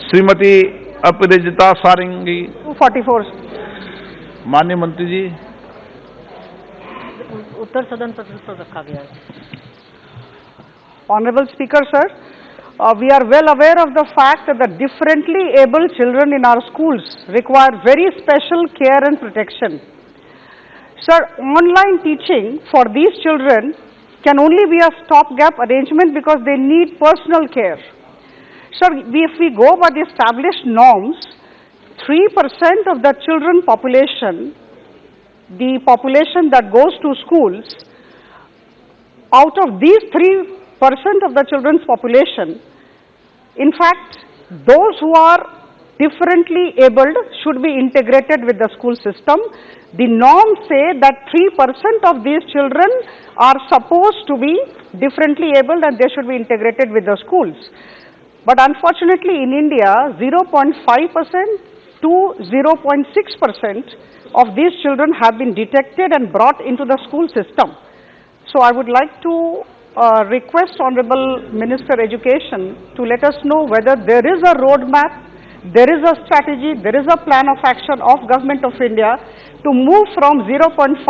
श्रीमती अपराजिता सारंगी। 244। माननीय मंत्री जी, उत्तर सदन पर रखा गया है। Honorable Speaker, sir, we are well aware of the fact that the differently abled children in our schools require very special care and protection. Sir, online teaching for these children can only be a stopgap arrangement because they need personal care. Sir, if we go by the established norms, 3% of the children population, the population that goes to schools, out of these 3% of the children's population, in fact, those who are differently abled should be integrated with the school system. The norms say that 3% of these children are supposed to be differently abled and they should be integrated with the schools. But unfortunately in India, 0.5% to 0.6% of these children have been detected and brought into the school system. So I would like to request Honorable Minister Education to let us know whether there is a roadmap, there is a strategy, there is a plan of action of Government of India to move from 0.5,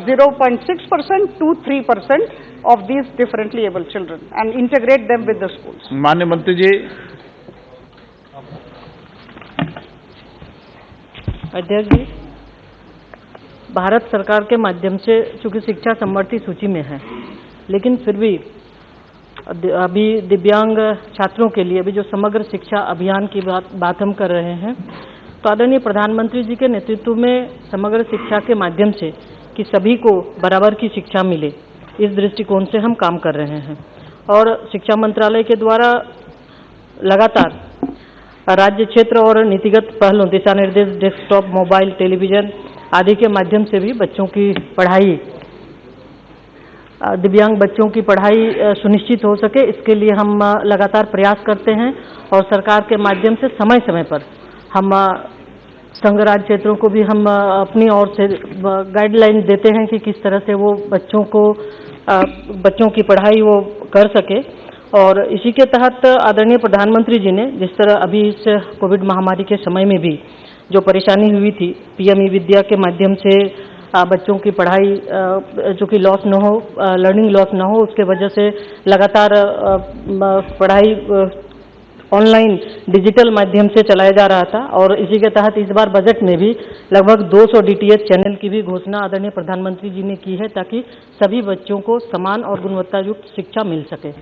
0.6% to 3% of these differently able children and integrate them with the schools. माननीय मंत्री जी। अध्यक्ष जी, भारत सरकार के माध्यम से चूंकि शिक्षा समवर्ती सूची में है, लेकिन फिर भी अभी दिव्यांग छात्रों के लिए अभी जो समग्र शिक्षा अभियान की बात हम कर रहे हैं, तो आदरणीय प्रधानमंत्री जी के नेतृत्व में समग्र शिक्षा के माध्यम से कि सभी को बराबर की शिक्षा मिले, इस दृष्टिकोण से हम काम कर रहे हैं। और शिक्षा मंत्रालय के द्वारा लगातार राज्य क्षेत्र और नीतिगत पहलों, दिशा निर्देश, डेस्कटॉप, मोबाइल, टेलीविजन आदि के माध्यम से भी बच्चों की पढ़ाई, दिव्यांग बच्चों की पढ़ाई सुनिश्चित हो सके, इसके लिए हम लगातार प्रयास करते हैं। और सरकार के माध्यम से समय समय पर हम संघ राज्य क्षेत्रों को भी हम अपनी ओर से गाइडलाइन देते हैं कि किस तरह से वो बच्चों की पढ़ाई वो कर सके। और इसी के तहत आदरणीय प्रधानमंत्री जी ने जिस तरह अभी इस कोविड महामारी के समय में भी जो परेशानी हुई थी, पीएम विद्या के माध्यम से बच्चों की पढ़ाई जो कि लॉस न हो, लर्निंग लॉस न हो, उसके वजह से लगातार पढ़ाई ऑनलाइन डिजिटल माध्यम से चलाया जा रहा था। और इसी के तहत इस बार बजट में भी लगभग 200 डीटीएच चैनल की भी घोषणा आदरणीय प्रधानमंत्री जी ने की है, ताकि सभी बच्चों को समान और गुणवत्ता युक्त शिक्षा मिल सके।